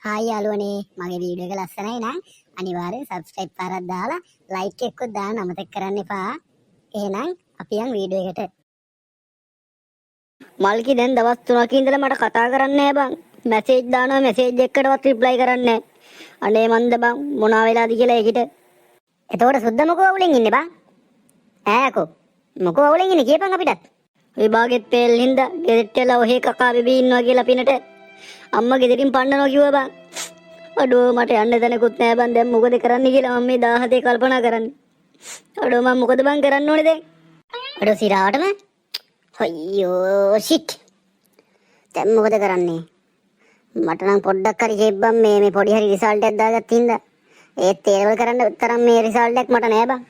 Hi යාළුවනේ මගේ video එක ලස්සනයි නම් අනිවාර්යෙන් subscribe පාරක් දාලා like එකකුත් දාන්න අමතක කරන්න එපා. එහෙනම් අපි යන් වීඩියෝ එකට. මල්කි දැන් දවස් 3ක ඉඳලා මට කතා කරන්නේ නැහැ බං. මැසේජ් දානවා මැසේජ් එකකටවත් රිප්ලයි කරන්නේ නැහැ. අනේ මන්ද බං මොනවා වෙලාද කියලා ඒකිට. එතකොට සුද්ද මොකෝ අවුලෙන් ඉන්නේ බං? ඈකෝ මොකෝ අවුලෙන් ඉන්නේ කියපන් අපිටත්. විභාගෙත් පෙල් හින්දා ගෙදරට එලා ඔහේ කකා බිබී ඉන්නවා කියලා පිනට. අම්මා ගෙදරින් පන්නනවා කිව්වා බං. අඩෝ මට යන්න දැනකුත් නෑ බං. දැන් මොකද කරන්න කියලා මම මේ 17 කල්පනා කරන්නේ. අඩෝ මම මොකද බං කරන්න ඕනේ දැන්? අඩෝ සිරාවටම අයියෝ shit. දැන් මොකද කරන්නේ? මට නම් පොඩ්ඩක් හරි කියපන් මේ පොඩි හරි රිසල්ට් එකක් දාගත්ත හින්දා. ඒත් ඒවල කරන්න තරම් මේ රිසල්ට් එක මට නෑ බං.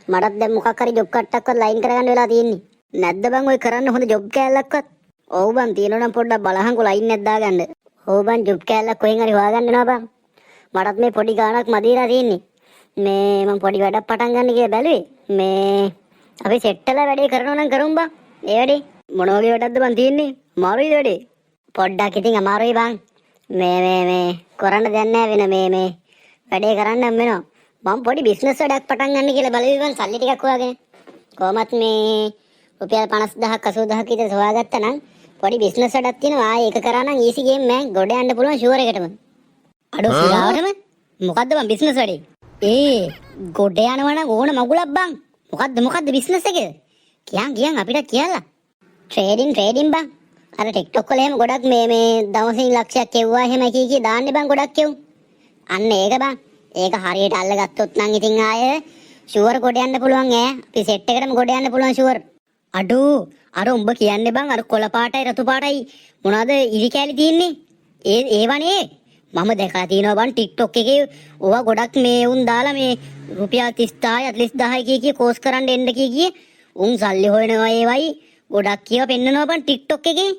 මටත් දැන් මොකක් හරි ජොබ් කට්ටක්වත් ලයින් කරගන්න වෙලා තියෙන්නේ. නැද්ද බං ඔය කරන්න හොඳ ජොබ් කෑල්ලක්වත්? ඔව් බං තියෙනවා නම් පොඩ්ඩක් බලහන්කෝ ලයින් එකක් දාගන්න. ඔව් බං ජොබ් කෑල්ලක් කොහෙන් හරි හොයාගන්න වෙනවා බං. මටත් මේ පොඩි ගාණක් මදීලා තියෙන්නේ. මේ මම පොඩි වැඩක් පටන් ගන්න කියලා බැලුවේ. මේ අපි සෙට්ටලා වැඩේ කරනවා නම් කරමු බං. ඒ වැඩේ මොන වගේ වැඩක්ද බං තියෙන්නේ? අමාරුයිද වැඩේ? පොඩ්ඩක් ඉතින් අමාරුයි බං. මේ කරන්න දෙයක් නැහැ වෙන මේ වැඩේ කරන්න වෙනවා. මම පොඩි බිස්නස් වැඩක් පටන් ගන්න කියලා බලුවේ බං සල්ලි ටිකක් හොයාගෙන. කොහොමත් මේ රුපියල් 50000ක් 80000ක් විතර හොයාගත්තා නම් පොඩි බිස්නස් වැඩක් තියෙනවා. ඒක කරා නම් ඊසි ගේම් මෑන් ගොඩ යන්න පුළුවන් ෂුවර් එකටම. අඩෝ සිරාවටම මොකද්ද බං බිස්නස් වැඩේ? ගොඩ යනවා නම් ඕන මගුලක් බං. මොකද්ද බිස්නස් එක? කියන් අපිට කියලා. ට්‍රේඩින් බං. අර TikTok වල එහෙම ගොඩක් මේ දවසින් ලක්ෂයක් කෙව්වා එහෙම කී දාන්නේ බං ගොඩක් කෙව්. අන්න ඒක බං. ඒක හරියට අල්ලගත්තොත් නම් ඉතින් ආය ෂුවර් ගොඩ යන්න පුළුවන් ඈ. අපි සෙට් එකටම ගොඩ යන්න පුළුවන් ෂුවර්. අඩෝ අර උඹ කියන්නේ බං අර කොළ පාටයි රතු පාටයි මොනවාද ඉරි කැලි තියෙන්නේ? ඒවනේ මම දැකලා තියෙනවා බං TikTok එකේ ඕවා ගොඩක් මේ උන් දාලා මේ රුපියල් 30000යි 40000යි කී කෝස් කරන්න එන්න කී උන් සල්ලි හොයනවා ඒවයි ගොඩක් කියව පෙන්නනවා බං TikTok එකේ.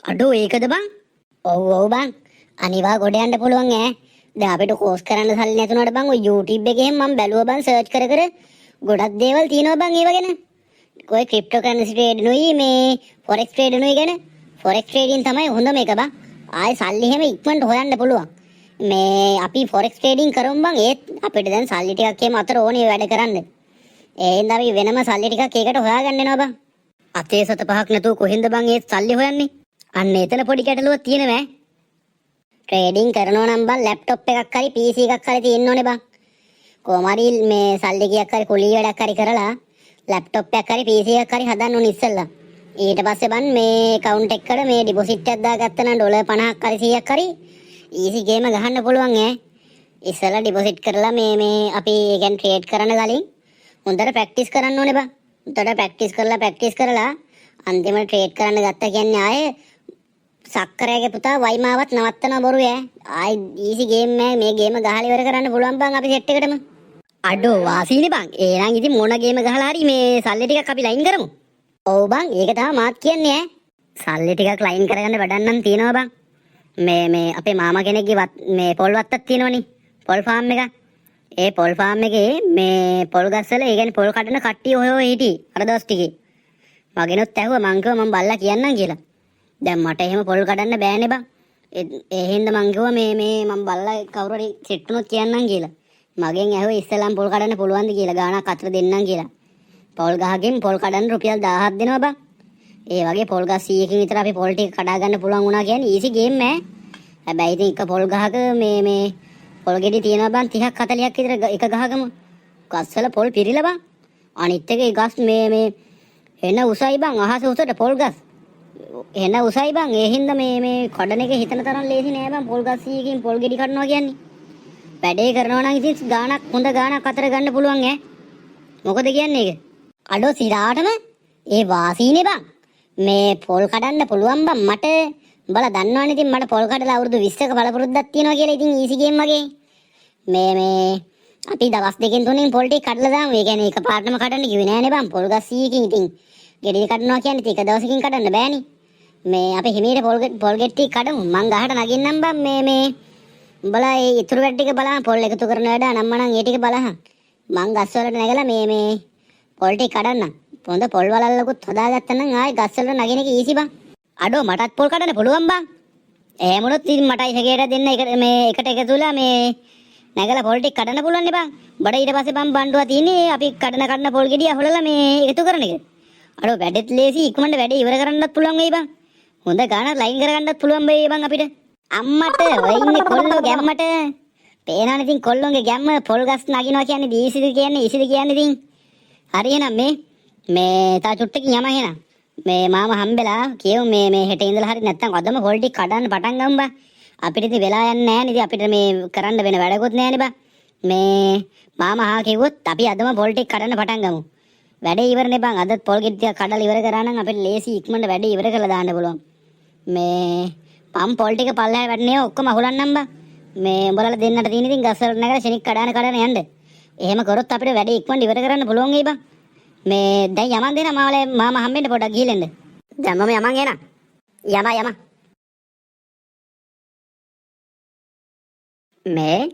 අඩෝ ඒකද බං? ඔව් බං. අනිවා ගොඩ යන්න පුළුවන් ඈ. දැන් අපිට කෝස් කරන්න සල්ලි නැතුණාට බං ඔය YouTube එකේ මම බැලුවා බං සර්ච් කර ගොඩක් දේවල් තියෙනවා බං ඒව ගැන. කොයි ක්‍රිප්ටෝ කරන්සි ට්‍රේඩ් නුයි මේ ෆොරෙක්ස් ට්‍රේඩ් නුයි ගැන. ෆොරෙක්ස් ට්‍රේඩින් තමයි හොඳම එක බං. ආයේ සල්ලි හැම ඉක්මනට හොයන්න පුළුවන්. මේ අපි ෆොරෙක්ස් ට්‍රේඩින් කරමු බං. ඒත් අපිට දැන් සල්ලි ටිකක් එහෙම අතර ඕනේ වැඩ කරන්න. ඒ හින්දා අපි වෙනම සල්ලි ටිකක් ඒකට හොයාගන්න වෙනවා බං. අතේ සත පහක් නැතුව කොහෙන්ද බං ඒ සල්ලි හොයන්නේ? අන්න එතන පොඩි ගැටලුවක් තියෙනවා. ට්‍රේඩින් කරනවා නම් බං ලැප්ටොප් එකක් හරි PC එකක් හරි තියෙන්න ඕනේ බං. කොහොම හරි මේ සල්ලි කීයක් හරි කුලී වැඩක් හරි කරලා ලැප්ටොප් එකක් හරි PC එකක් හරි හදන්න ඕනේ ඉස්සෙල්ලා. ඊට පස්සේ බං මේ account එකකට මේ ඩිපොසිට් එකක් දාගත්තා නම් ඩොලර් 50ක් හරි 100ක් හරි ඊසි ගේම ගහන්න පුළුවන් ඈ. ඉස්සෙල්ලා ඩිපොසිට් කරලා මේ අපි ඒ කියන්නේ ට්‍රේඩ් කරන කලින් හොඳට ප්‍රැක්ටිස් කරන්න ඕනේ බං. හොඳට ප්‍රැක්ටිස් කරලා අන්තිමට ට්‍රේඩ් කරන්න ගත්තා කියන්නේ ආයේ සක්කරයාගේ පුතා වයිමාවත් නවත්තන බොරු ඈ. ආයි ඊසි ගේම් මේ ගේම ගහලා ඉවර කරන්න පුළුවන් බං අපි සෙට් එකටම. අඩෝ වාසීනේ බං. එහෙනම් ඉතින් මොන ගේම ගහලා හරි මේ සල්ලි ටිකක් අපි ලයින් කරමු. ඔව් බං ඒක තමයි මාත් කියන්නේ ඈ. සල්ලි ටිකක් ලයින් කරගන්න වැඩක් නම් තියෙනවා බං. මේ අපේ මාමා කෙනෙක්ගේ මේ පොල් වත්තක් තියෙනවනේ. පොල් ෆාම් එක. ඒ පොල් ෆාම් එකේ මේ පොල් ගස්වල ඒ කියන්නේ පොල් කඩන කට්ටිය ඔය හිටියේ අර දවස් ටිකේ. මගෙනුත් ඇහුවා මං කිව්වා මං බල්ලා කියන්නම් කියලා. දැන් මට එහෙම පොල් කඩන්න බෑනේ බං. ඒ හින්දා මං කිව්වා මේ මං බල්ලා කවුරු හරි සෙට් වුණොත් කියන්නම් කියලා. මගෙන් ඇහුවා ඉස්සෙල්ලාම පොල් කඩන්න පුළුවන්ද කියලා ගාණක් අතර දෙන්නම් කියලා. පොල් ගහකින් පොල් කඩන්න රුපියල් 1000ක් දෙනවා බං. ඒ වගේ පොල් ගස් 100කින් විතර අපි පොල් ටික කඩා ගන්න පුළුවන් වුණා කියන්නේ ඊසි ගේම් ඈ. හැබැයි ඉතින් එක පොල් ගහක මේ පොල් ගෙඩි තියෙනවා බං 30ක් 40ක් විතර එක ගහකම. ගස්වල පොල් පිරිලා බං. අනිත් එක ගස් මේ එන උසයි බං අහස උසට පොල් ගස්. එන උසයි බං ඒ හින්දා මේ කඩන එක හිතන තරම් ලේසි නෑ බං පොල් ගස් 100කින් පොල් ගෙඩි කඩනවා කියන්නේ. වැඩේ කරනවා නම් ඉතින් ගාණක් හොඳ ගාණක් අතර ගන්න පුළුවන් ඈ. මොකද කියන්නේ ඒක? අඩෝ සිරාටම ඒ වාසීනේ බං. මේ පොල් කඩන්න පුළුවන් බං මට. උඹලා දන්නවනේ ඉතින් මට පොල් කඩලා අවුරුදු 20ක බලපුරුද්දක් තියෙනවා කියලා ඉතින් ඊසි ගේම් වගේ. මේ අපි දවස් දෙකෙන් තුනෙන් පොල් ටික කඩලා දාමු. ඒ කියන්නේ එක පාටම කඩන්න කිව්වේ නෑනේ බං. පොල් ගස් 100කින් ඉතින් ගෙඩි කඩනවා කියන්නේ ටික දවසකින් කඩන්න බෑනේ. මේ අපි හිමීට පොල් ගෙඩි ටික කඩමු. මං ගහට නගින්නම් බං මේ උඹලා ඒ ඉතුරු වැඩ ටික බලහන් පොල් එකතු කරන වැඩ අනම්මනම් ඒ ටික බලහන්. මං ගස් වලට නැගලා මේ පොල් ටික කඩන්නම්. හොඳ පොල් වලල්ලකුත් හදාගත්තා නම් ආයේ ගස් වලට නගින එක ඊසි බං. අඩෝ මටත් පොල් කඩන්න පුළුවන් බං. එහෙම වුණොත් ඉතින් මටයි සැකේට දෙන්න එකට එකතුලා නැගලා පොල් ටික කඩන්න පුළුවන් නේ බං. බඩ ඊට පස්සේ බං බණ්ඩුවා තියෙන්නේ අපි කඩන පොල් ගෙඩිය හොලලා එකතු කරන එක. අර වැඩෙත් ලේසි ඉක්මනට වැඩේ ඉවර කරන්නත් පුළුවන් වෙයි බං. හොඳ ගානක් ලයින් කරගන්නත් පුළුවන් වෙයි බං අපිට. අම්මට ඔය ඉන්නේ කොල්ලෝ ගැම්මට. පේනවනේ ඉතින් කොල්ලොන්ගේ ගැම්ම පොල් ගස් නගිනවා කියන්නේ දීසිද කියන්නේ ඉසිද කියන්නේ ඉතින්. හරියනම් මේ තා චුට්ටකින් යම එහෙනම්. මාමා හම්බෙලා කියමු මේ හෙට ඉඳලා හරි නැත්තම් අදම පොල් ටික කඩන්න පටන් ගමු බං. අපිට ඉතින් වෙලා යන්නේ නැහැ නේද අපිට කරන්න වෙන වැඩකුත් නැහැ නේ බං. මාමා හා කිව්වොත් අපි අදම පොල් ටික කඩන්න පටන් ගමු. වැඩේ ඉවරනේ බං. අදත් පොල් ගෙඩි ටික කඩලා ඉවර කරා නම් අපිට ලේසි ඉක්මනට වැඩේ ඉවර කරලා දාන්න පුළුවන්. පම් පොල් ටික පල්ලෙහාට වැටෙනේ ඔක්කොම අහුලන්නම් බං. උඹලා දෙන්නට තියෙන ඉතින් ගස් වල නැගලා ශනික් කඩන යන්න. එහෙම කරොත් අපිට වැඩේ ඉක්මනට ඉවර කරන්න පුළුවන් වෙයි බං. දැන් යමන් දෙන මාමා හම්බෙන්න පොඩක් ගිහින් එන්න. දැන් මම යමන් එනවා. යම.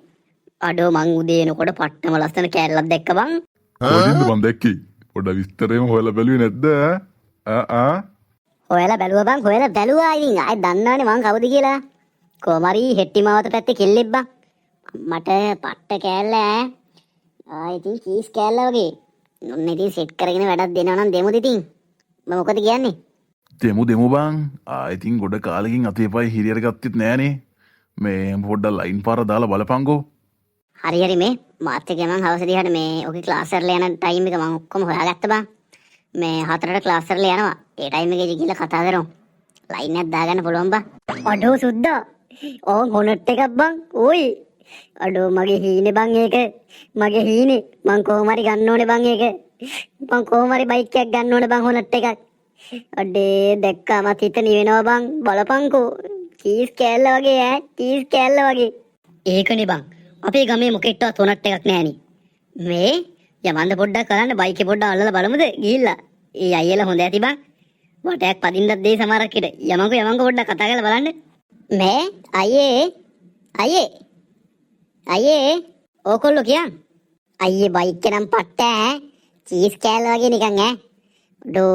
අඩෝ මං උදේ එනකොට පට්ටම ලස්සන කෑල්ලක් දැක්ක බං. කොහෙන්ද මම දැක්කේ? පොඩ විස්තරේම හොයලා බැලුවේ නැද්ද? හොයලා බැලුවා බං. හොයලා බැලුවා ඉතින් ආයෙ දන්නවනේ මං කවුද කියලා. කොමාරි හෙට්ටි මාවත පැත්තේ කෙල්ලෙක් බං. මට පට්ට කෑල්ල ඉතින් කීස් කෑල්ල වගේ. ඔන්න ඉතින් සෙට් කරගෙන වැඩක් දෙනවා නම් දෙමුද ඉතින්. මම මොකද කියන්නේ? දෙමු බං. ඉතින් ගොඩ කාලෙකින් අතේ පය හිරියට ගත්තෙත් නෑනේ. පොඩ්ඩක් ලයින් පාර දාලා බලපංකෝ. හරි මාත් එක්ක මං හවස දිහාට ඔගේ ක්ලාස් වල යන ටයිම් එක මං ඔක්කොම හොයාගත්තා බං. 4ට ක්ලාස් වල යනවා. ඒ ටයිම් එකේදී ගිහලා කතා කරමු. ලයින් එකක් දාගන්න පුළුවන් බං. අඩෝ සුද්දා. ඕන් හොනට් එකක් බං. ඕයි. අඩෝ මගේ හීනේ බං ඒක. මගේ හීනේ. මං කොහොම හරි ගන්න ඕනේ බං ඒක. මං කොහොම හරි බයික් එකක් ගන්න ඕනේ බං හොනට් එකක්. අඩේ දැක්කම හිත නිවෙනවා බං. බලපංකෝ. කීස් කෑල්ල වගේ කීස් කෑල්ල වගේ. ඒකනේ බං. අපේ ගමේ මොකෙටවත් හොනට් එකක් නෑනේ. යමන්ද පොඩ්ඩක් කරන්න බයිකේ පොඩ්ඩක් අල්ලලා බලමුද ගිහිල්ලා. ඒ අයියලා හොඳ ඇති බං. වටයක් පදින්නත් දෙයි සමහරක් ඉත. යමන්කෝ පොඩ්ඩක් කතා කරලා බලන්න. අයියේ ඕකොල්ලෝ කියන්. අයියේ බයික් එක නම් පට්ට චීස් කෑල්ල වගේ නිකන් ඩෝ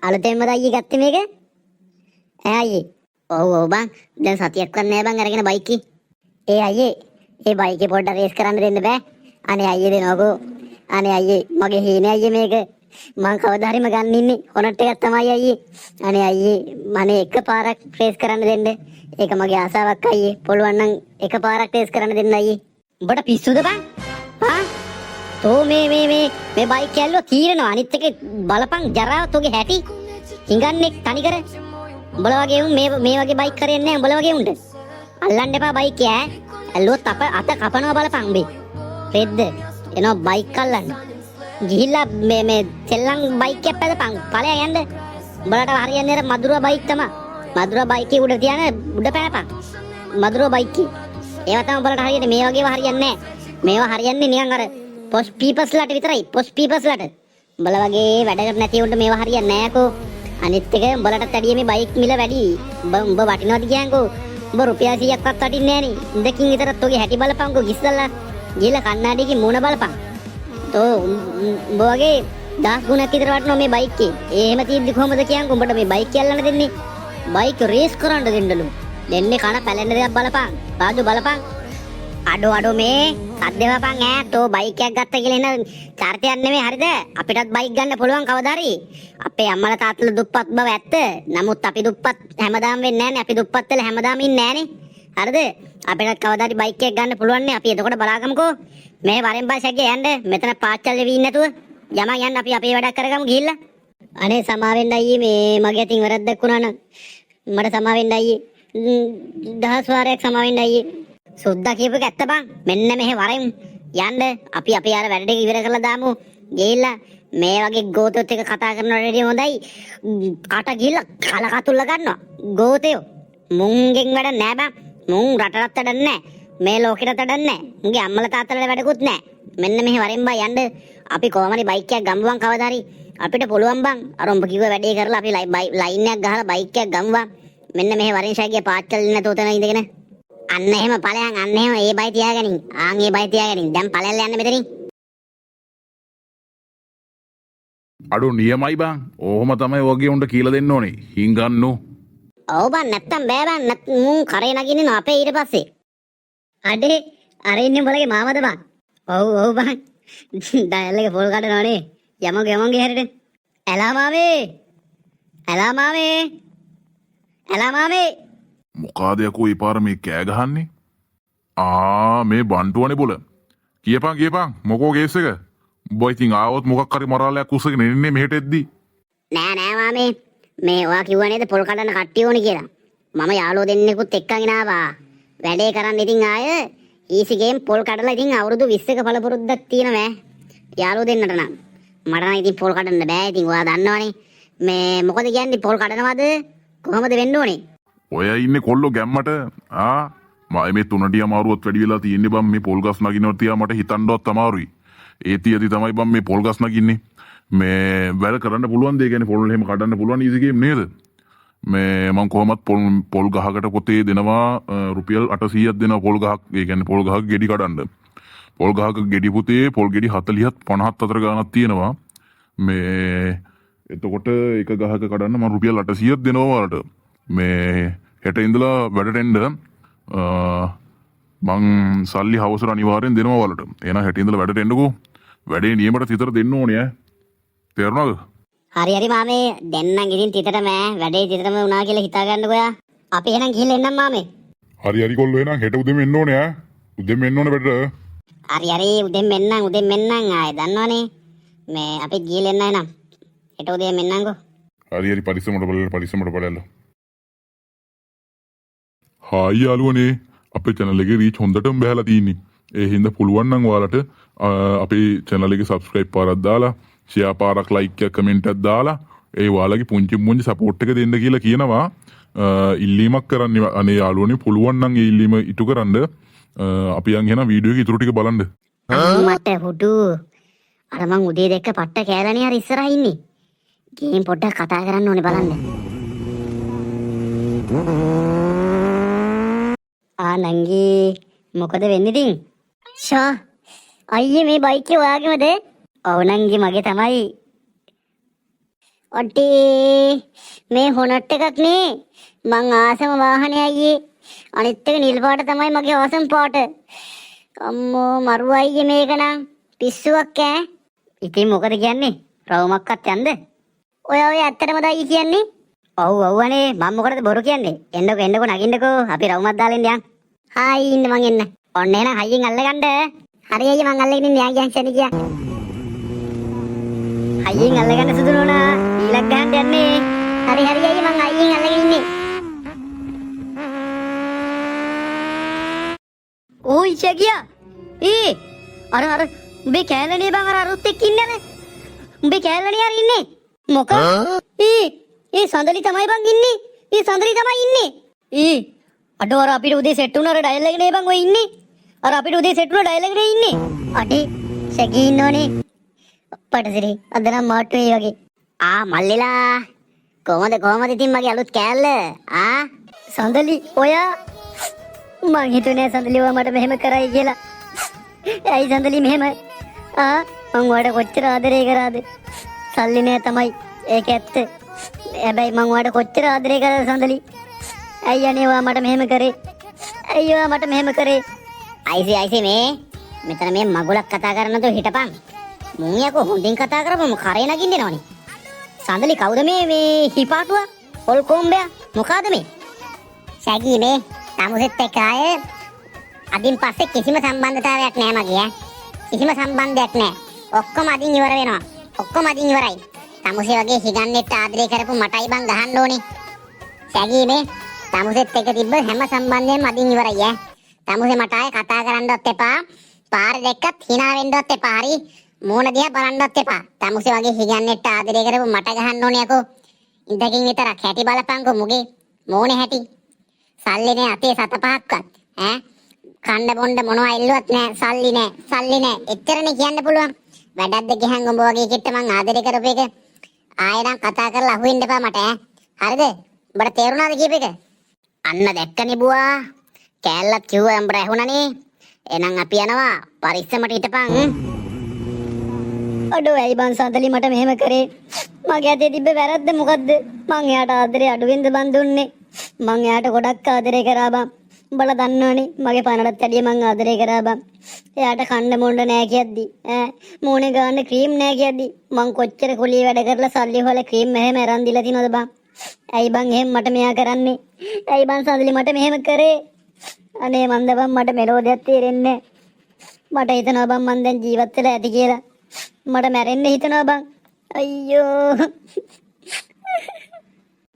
අලුතෙන්මද අයියේ ගත්තේ මේක? අයියේ. ඔව් බං. දැන් සතියක්වත් නෑ බං අරගෙන බයිකේ. අයියේ ඒ බයිකේ පොඩ්ඩක් රේස් කරන්න දෙන්න බෑ. අනේ අයියේ දෙනවකෝ. අනේ අයියේ මගේ හීනේ අයියේ මේක. මං කවදා හරිම ගන්න ඉන්නේ හොනට් එකක් තමයි අයියේ. අනේ අයියේ මනේ එකපාරක් රේස් කරන්න දෙන්න. ඒක මගේ ආසාවක් අයියේ. පුළුවන් නම් එකපාරක් රේස් කරන්න දෙන්න අයියේ. උඹට පිස්සුද බං? තෝ මේ බයික් කැල්ලෝ තීරනවා. අනිත් එක බලපං ජරාවත් ඔගේ හැටි. හිඟන්නේ තනිකර. උඹලා වගේ උන් මේ වගේ බයික් කරන්නේ නැහැ උඹලා වගේ උන්ට. අල්ලන්න එපා බයික් ඇල්ලුවොත් අත කපනවා බලපං උඹේ. රෙද්ද එනවා බයික් අල්ලන්න. ගිහිල්ලා මේ සෙල්ලම් බයික් එක පැදපං. ඵලයන් යන්න. උඹලට හරියන්නේ අර මදුරුව බයික් තමයි. මදුරුව බයිකේ උඩ තියන උඩ පැනපං. මදුරුව බයිකේ. ඒවා තමයි උඹලට හරියන්නේ. මේ වගේව හරියන්නේ නැහැ. මේවා හරියන්නේ නිකන් අර පොස් පීපස්ලාට විතරයි. පොස් පීපස්ලාට. උඹලා වගේ වැඩකට නැති උන්ට මේවා හරියන්නේ නැහැකෝ. අනිත් එක උඹලට වැඩිය මේ බයික් මිල වැඩි. උඹ වටිනවද කියන්කෝ. උඹ රුපියල් 100ක්වත් වටින්නේ නැහැ නේ. ඉඳකින් විතරත් ඔගේ හැටි බලපංකෝ ගිස්සලා. ගිහලා කණ්ණාඩියකින් මූණ බලපං. තෝ උඹ වගේ 10 ගුණක් විතර වටනවා මේ බයික් එකේ. එහෙම තියෙද්දි කොහමද කියන්කෝ උඹට මේ බයික් යල්ලන්න දෙන්නේ? බයික් රේස් කරන්න දෙන්නලු. දෙන්නේ කන පැලෙන්න දෙයක් බලපං. රාජු බලපං. අඩෝ මේ සද්දේවපං තෝ බයික් එකක් ගත්ත කියලා එන චරිතයක් නෙමෙයි හරිද? අපිටත් බයික් ගන්න පුළුවන් කවදා හරි. අපේ අම්මලා තාත්තලා දුප්පත් බව ඇත්ත. නමුත් අපි දුප්පත් හැමදාම වෙන්නේ නැහනේ. අපි දුප්පත් වෙලා හැමදාම ඉන්නේ නැහනේ. හරිද? අපිටත් කවදා හරි බයික් එකක් ගන්න පුළුවන් නේ. අපි එතකොට බලාගමුකෝ. මේ වරෙන් බයිසක්ගේ යන්න. මෙතන පාච්චල් වෙවි ඉන්නේ නැතුව. යමන් යන්න අපි අපේ වැඩක් කරගමු ගිහිල්ලා. අනේ සමාවෙන්න අයියේ මේ මගේ අතින් වැරද්දක් වුණා නම් මට සමාවෙන්න අයියේ. දහස් වාරයක් සමාවෙන්න අයියේ. සුද්දා කියපු එක ඇත්ත බං. මෙන්න මෙහෙ වරෙන් යන්න. අපි අර වැඩ ටික ඉවර කරලා දාමු. ගිහිල්ලා මේ වගේ ගෝතොත් එක කතා කරනවට වැඩිය හොඳයි. කට ගිහිල්ලා කලකතුල්ල ගන්නවා. ගෝතයෝ මුංගෙන් වැඩ නෑ බං. මුං රටටත් වැඩ නෑ. මේ ලෝකෙටත් වැඩ නෑ. මුගේ අම්මලා තාත්තලා වැඩකුත් නෑ. මෙන්න මෙහෙ වරෙන් බං යන්න. අපි කොහොම හරි බයික් එකක් ගමු බං කවදා හරි. අපිට පුළුවන් බං. අර උඹ කිව්ව වැඩේ කරලා අපි ලයින් එකක් ගහලා බයික් එකක් ගමු බං. මෙන්න මෙහෙ වරෙන් ෂාගේ පාච්චල් ඉන්න තෝතන ඉඳගෙන. අන්න එහෙම ඵලයන් අන්න එහෙම ඒ බයි තියාගනින්. ඒ බයි තියාගනින්. දැන් ඵලෙල්ල යන්න මෙතනින්. අඩෝ නියමයි බං. ඕහම තමයි වගේ උන්ට කියලා දෙන්න ඕනේ. හිඟන්නෝ. ඔව් බං නැත්තම් බෑ බං මුන් කරේ නගින්නේ නෝ අපේ ඊට පස්සේ. අඩේ අර ඉන්නේ උඹලගේ මාමද බං? ඔව් බං. ඩයල් එක පොල් කඩනවනේ. යමගේ හැරෙට. ඇලා මාමේ. මොකාද යකෝ ඒ පාර මේ කෑ ගහන්නේ? මේ බන්ටුවනේ බොල. කියපන් මොකෝ කේස් එක? උඹ ඉතින් ආවොත් මොකක් හරි මරාලයක් උස්සගෙන එන්නේ මෙහෙට එද්දි. නෑ මාමේ මේ ඔයා කිව්වා නේද පොල් කඩන්න කට්ටිය ඕනේ කියලා. මම යාළුවෝ දෙන්නෙකුත් එක්කගෙන ආවා. වැඩේ කරන්න ඉතින් ආය ඊසි ගේම් පොල් කඩලා ඉතින් අවුරුදු 20ක පළපුරුද්දක් තියෙනවා යාළුවෝ දෙන්නට නම්. මට නම් ඉතින් පොල් කඩන්න බෑ. ඉතින් ඔයා දන්නවනේ. මේ මොකද කියන්නේ පොල් කඩනවද? කොහොමද වෙන්න ඕනේ? ඔය ඉන්නේ කොල්ලෝ ගැම්මට මම මේ තුනටිය අමාරුවත් වැඩි වෙලා තියෙන්නේ බම් මේ පොල් ගස් නගිනවා තියා මට හිතන්නවත් අමාරුයි. ඒ තියදී තමයි බම් මේ පොල් ගස් නගින්නේ. මේ වැඩ කරන්න පුළුවන් දෙය කියන්නේ පොල් එහෙම කඩන්න පුළුවන් ඊසි ගේම් නේද? මේ මම කොහොමත් පොල් ගහකට පොතේ දෙනවා රුපියල් 800ක් දෙනවා පොල් ගහක්. ඒ කියන්නේ පොල් ගහක් ගෙඩි කඩන්න. පොල් ගහක ගෙඩි පොතේ පොල් ගෙඩි 40ක් 50ක් අතර ගාණක් තියෙනවා. මේ එතකොට එක ගහක කඩන්න මම රුපියල් 800ක් දෙනවා වලට. මේ හෙට ඉඳලා වැඩට එන්න මං සල්ලි හවසට අනිවාර්යෙන් දෙනවා වලට. එහෙනම් හෙට ඉඳලා වැඩට එන්නකෝ. වැඩේ නියමයට තිතර දෙන්න ඕනේ ඈ. තේරුණාද? හරි මාමේ දෙන්නම් ඉතින් තිතටම වැඩේ තිතටම වුණා කියලා හිතා ගන්නකො යා. අපි එහෙනම් ගිහිල්ලා එන්නම් මාමේ. හරි කොල්ලෝ එහෙනම් හෙට උදේම එන්න ඕනේ ඈ. උදේම එන්න ඕනේ වැඩට. හරි උදෙන් මෙන්නම් ආයේ දන්නවනේ. මේ අපි ගිහිල්ලා එන්න එහෙනම්. හෙට උදේම එන්නම්කෝ. හරි පරිස්සමට බලන්න. හායි යාළුවනේ අපේ channel එකේ reach හොඳටම බහලා තියෙන්නේ. ඒ හින්දා පුළුවන් නම් ඔයාලට අපේ channel එකේ subscribe පාරක් දාලා, share පාරක්, like එකක්, comment එකක් දාලා ඒ ඔයාලගේ පුංචි support එක දෙන්න කියලා කියනවා. ඉල්ලීමක් කරන්න අනේ යාළුවනේ පුළුවන් නම් ඒ ඉල්ලීම ඉටු කරන්න. අපි යන් එහෙනම් වීඩියෝ එක ඉතුරු ටික බලන්න. මට හුඩු අර මං උදේ දැක්ක පට්ට කෑලනේ අර ඉස්සරහා ඉන්නේ. ගේම් පොඩ්ඩක් කතා කරන්න ඕනේ බලන්න. නංගී මොකද වෙන්නේ ඉතින්? ෂා අයියේ මේ බයික් එක ඔයාගේමද? ඔව් නංගී මගේ තමයි. ඔට්ටේ මේ හොනට් එකක් නේ. මං ආසම වාහනේ අයියේ. අනිත් එක නිල් පාට තමයි මගේ ආසම පාට. අම්මෝ මරු අයියේ මේක නම් පිස්සුවක් ඈ. ඉතින් මොකද කියන්නේ? රවුමක්වත් යන්ද? ඔය ඇත්තටමද අයියේ කියන්නේ? ඔව් අනේ මම මොකටද බොරු කියන්නේ? එන්නකෝ නගින්නකෝ අපි රවුමක් දාලා ඉන්න යන්. හායි ඉන්න මං එන්න. ඔන්න එහෙනම් හයියෙන් අල්ලගන්න. හරි අයියේ මං අල්ලගෙන ඉන්නේ යා යන්සනේ ගියා. හයියෙන් අල්ලගන්න සුදු නෝනා. ඊලක් ගහන්න යන්නේ. හරි අයියේ මං හයියෙන් අල්ලගෙන ඉන්නේ. ඕයි චකියා. අර උඹේ කෑල්ලනේ බං අර අරුත් එක්ක ඉන්නනේ. උඹේ කෑල්ලනේ අර ඉන්නේ. මොකක්? සඳලි තමයි බං ඉන්නේ. සඳලි තමයි ඉන්නේ. අඩෝ අර අපිට උදේ සෙට් වුණා අර ඩයල් එකේ නේ බං ඔය ඉන්නේ. අර අපිට උදේ සෙට් වුණා ඩයල් එකේ ඉන්නේ. අඩේ සැකී ඉන්නෝනේ. පටසිරි අද නම් මාට්ටු මේ වගේ. මල්ලිලා කොහමද ඉතින් මගේ අලුත් කෑල්ල? සඳලි ඔයා මං හිතුවේ සඳලි ඔයා මට මෙහෙම කරයි කියලා. ඇයි සඳලි මෙහෙම? මං ඔයාට කොච්චර ආදරේ කරාද? සල්ලි නෑ තමයි. ඒක ඇත්ත. හැබැයි මං ඔයාට කොච්චර ආදරේ කරාද සඳලි? ඇයි අනේ ඔයා මට මෙහෙම කරේ? ඇයි ඔයා මට මෙහෙම කරේ? අයිසි මේ මෙතන මේ මගුලක් කතා කරනද හිටපන්. මුන් යකෝ හොඳින් කතා කරපොම කරේ නගින්න එනවනේ. සඳලි කවුද මේ හිපාටුවා? පොල් කොම්බයා මොකාද මේ? සැගී මේ තමුසෙත් එක්ක ආයේ අදින් පස්සේ කිසිම සම්බන්ධතාවයක් නෑ මගේ. කිසිම සම්බන්ධයක් නෑ. ඔක්කොම අදින් ඉවර වෙනවා. ඔක්කොම අදින් ඉවරයි. තමුසේ වගේ හිගන්නෙත් ආදරේ කරපු මටයි බං ගහන්න ඕනේ. සැගී මේ තමුසෙත් එක්ක තිබ්බ හැම සම්බන්ධයෙන්ම අදින් ඉවරයි ඈ. තමුසේ මට ආයේ කතා කරන්නවත් එපා. පාර දෙකත් hina වෙන්නවත් එපා. හරි මූණ දිහා බලන්නවත් එපා. තමුසේ වගේ හිගන්නෙත් ආදරේ කරපු මට ගහන්න ඕනේ යකෝ. ඉඳකින් විතරක් හැටි බලපංකෝ මුගේ. මූණේ හැටි. සල්ලි නෑ අතේ සත පහක්වත්. කණ්ඩ බොණ්ඩ මොනවා ඉල්ලුවත් නෑ. සල්ලි නෑ. එච්චරනේ කියන්න පුළුවන්. වැඩක්ද ගියන් උඹ වගේ කිට්ට මං ආදරේ කරපු එක. ආයෙ නම් කතා කරලා අහුවෙන්න එපා මට ඈ. හරිද? උඹට තේරුණාද කියප එක? අන්න දැක්කනේ බුවා. කෑල්ලක් කිව්වා උඹට ඇහුණනේ. එහෙනම් අපි යනවා. පරිස්සමට හිටපන්. අඩෝ ඇයි බං සඳලි මට මෙහෙම කරේ? මගේ අතේ තිබ්බ වැරද්ද මොකද්ද? මං එයාට ආදරේ අඩුවෙන්ද බං දුන්නේ? මං එයාට ගොඩක් ආදරේ කරා බං. උඹලා දන්නවනේ මගේ පනඩත් වැඩිය මං ආදරේ කරා බං. එයාට කන්න මොණ්ඩ නෑ කියද්දි මූණේ ගාන්න ක්‍රීම් නෑ කියද්දි මං කොච්චර කුලිය වැඩ කරලා සල්ලි හොයලා ක්‍රීම් මෙහෙම අරන් දීලා තිනවද බං. ඇයි බං එහෙම මට මෙයා කරන්නේ? ඇයි බං සඳලි මට මෙහෙම කරේ? අනේ මන්ද බං මට මෙලෝ දෙයක් තේරෙන්නේ නෑ. මට හිතනවා බං මං දැන් ජීවත් වෙලා ඇති කියලා. මට මැරෙන්න හිතනවා බං. අයියෝ.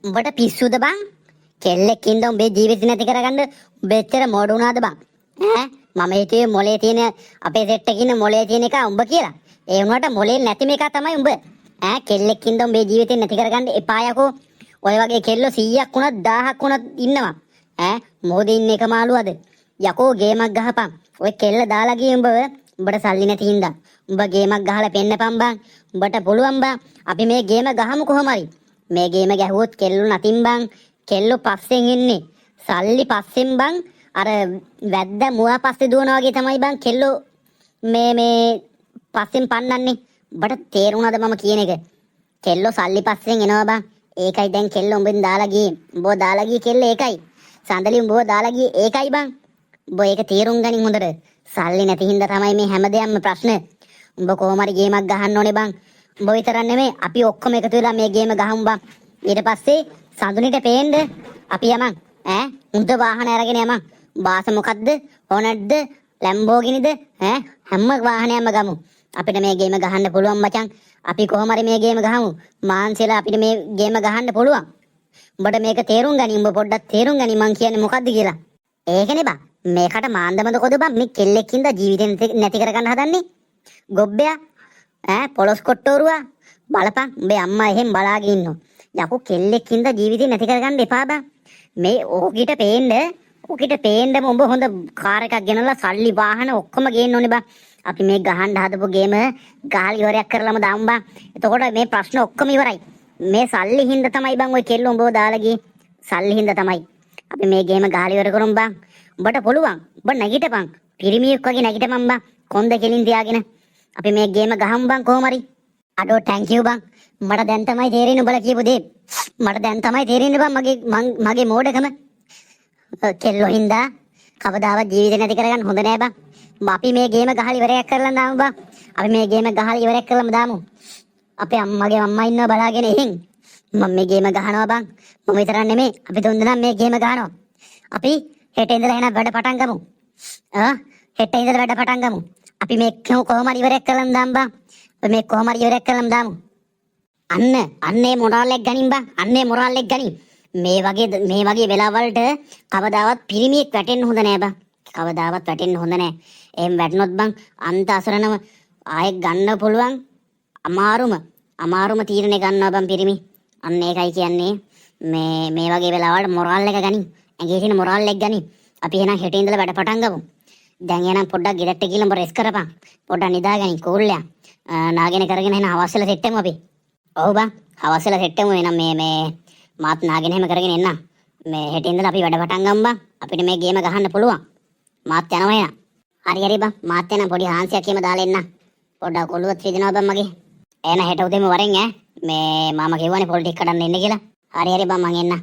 උඹට පිස්සුද බං? කෙල්ලෙක් ඉඳ උඹේ ජීවිත නැති කරගන්න උඹෙච්චර මොඩ වුණාද බං? මම හිතුවේ මොලේ තියෙන අපේ සෙට් එකේ ඉන්න මොලේ තියෙන එක උඹ කියලා. ඒ වුණාට මොලේ නැති මේක තමයි උඹ. කෙල්ලෙක් ඉඳ උඹේ ජීවිතේ නැති කරගන්න එපා යකෝ. ඔය වගේ කෙල්ලෝ 100ක් වුණත් 1000ක් වුණත් ඉන්නවා. මොකද ඉන්නේ එක මාළුවද? යකෝ ගේමක් ගහපන්. ඔය කෙල්ල දාලා ගියේ උඹට සල්ලි නැති හින්දා. උඹ ගේමක් ගහලා පෙන්නපන් බං. උඹට පුළුවන් බං. අපි මේ ගේම ගහමු කොහොම හරි. මේ ගේම ගැහුවොත් කෙල්ලෝ නැතින් බං. කෙල්ලෝ පස්සෙන් ඉන්නේ. සල්ලි පස්සෙන් බං. අර වැද්ද මුවා පස්සේ දුවනවා වගේ තමයි බං කෙල්ලෝ මේ පස්සෙන් පන්නන්නේ. උඹට තේරුණාද මම කියන එක? කෙල්ලෝ සල්ලි පස්සෙන් එනවා බං. ඒකයි දැන් කෙල්ලෝ උඹෙන් දාලා ගියේ. උඹව දාලා ගියේ කෙල්ල ඒකයි. සඳලි උඹව දාලා ගියේ ඒකයි බං. උඹ ඒක තේරුම් ගනින් හොඳට. සල්ලි නැති හින්දා තමයි මේ හැමදේම ප්‍රශ්න. උඹ කොහොම හරි ගේමක් ගහන්න ඕනේ බං. උඹ විතරක් නෙමෙයි අපි ඔක්කොම එකතු වෙලා මේ ගේම ගහමු බං. ඊට පස්සේ සඳුනිට පේන්න අපි යමන්. උන්ට වාහන අරගෙන යමන්. බාස මොකද්ද? හොනඩ්ද? ලැම්බෝගිනිද? හැම වාහනයක්ම ගමු. අපිට මේ ගේම ගහන්න පුළුවන් මචං. අපි කොහොම හරි මේ ගේම ගහමු. මාන්සියලා අපිට මේ ගේම ගහන්න පුළුවන්. උඹට මේක තේරුම් ගනි. උඹ පොඩ්ඩක් තේරුම් ගනි මං කියන්නේ මොකද්ද කියලා. ඒකනේ බං. මේකට මාන්දමද කොද බං මේ කෙල්ලෙක් ඉඳලා ජීවිතේ නැති කරගන්න හදන්නේ. ගොබ්බයා පොලොස් කොට්ටෝරුවා බලපන් උඹේ අම්මා එහෙම බලාගෙන ඉන්නවා. යකෝ කෙල්ලෙක් ඉඳලා ජීවිතේ නැති කරගන්න එපා බං. මේ ඕකිට පේන්න උඹ හොඳ කාර් එකක් ගෙනල්ලා සල්ලි වාහන ඔක්කොම ගේන්න ඕනේ බං. අපි මේ ගහන්න හදපු ගේම ගහලා ඉවරයක් කරලාම දාමු බං. එතකොට මේ ප්‍රශ්න ඔක්කොම ඉවරයි. මේ සල්ලි හින්දා තමයි බං ඔය කෙල්ල උඹව දාලා ගියේ. සල්ලි හින්දා තමයි. අපි මේ ගේම ගහලා ඉවර කරමු බං. උඹට පුළුවන්. උඹ නැගිටපන්. පිරිමියෙක් වගේ නැගිටපන් බං. කොන්ද කෙලින් තියාගෙන. අපි මේ ගේම ගහමු බං කොහොම හරි. අඩෝ thank you බං. මට දැන් තමයි තේරෙන්නේ උඹලා කියපු දේ. මට දැන් තමයි තේරෙන්නේ බං මගේ මෝඩකම. කෙල්ලෝ හින්දා කවදාවත් ජීවිතේ නැති කරගන්න හොඳ නෑ බං. අපි මේ ගේම ගහලා ඉවරයක් කරලා දාමු බං. අපි මේ ගේම ගහලා ඉවරයක් කරලාම දාමු. අපේ අම්මගේ අම්මා ඉන්නවා බලාගෙන එහෙන්. මම මේ ගේම ගහනවා බං. මම විතරක් නෙමෙයි අපි තුන්දෙනා මේ ගේම ගහනවා. අපි හෙට ඉඳලා එහෙනම් වැඩ පටන් ගමු. හෙට ඉඳලා වැඩ පටන් ගමු. අපි මේ කොහොම හරි ඉවරයක් කරලාම දාමු බං. අපි මේ කොහොම හරි ඉවරයක් කරලාම දාමු. අන්නේ මොරාල් එක ගනින් බං. අන්නේ මොරාල් එක ගනින්. මේ වගේ වෙලාවලට කවදාවත් පිරිමියෙක් වැටෙන්න හොඳ නෑ බං. කවදාවත් වැටෙන්න හොඳ නෑ. එහෙම වැටුනොත් බං අන්ත අසරණම ආයෙ ගන්න පුළුවන් අමාරුම තීරණේ ගන්නවා බං පිරිමි. අන්න ඒකයි කියන්නේ මේ වගේ වෙලාවලට මොරාල් එක ගනින්. ඇඟේ තියෙන මොරාල් එක ගනින්. අපි එහෙනම් හෙට ඉඳලා වැඩ පටන් ගමු. දැන් එහෙනම් පොඩ්ඩක් ගෙදරට ගිහලා උඹ රෙස් කරපන්. පොඩ්ඩක් නිදාගනින් කෝල්ලයා. නාගෙන කරගෙන එහෙනම් හවස්සල සෙට් වෙමු අපි. ඔව් බං. හවස්සල සෙට් වෙමු එහෙනම් මේ මාත් නාගෙන එහෙම කරගෙන එන්න. මේ හෙට ඉඳලා අපි වැඩ පටන් ගමු බං. අපිට මේ ගේම ගහන්න පුළුවන්. මාත් යනවා එහෙනම්. හරි බං. මාත් යනවා පොඩි හාන්සියක් එහෙම දාලා එන්න. පොඩ්ඩක් ඔළුවත් රිදෙනවා බං මගේ. එහෙනම් හෙට උදේම වරෙන් මේ මාමා කිව්වනේ පොල් ටික කඩන්න එන්න කියලා. හරි බං මං එන්න.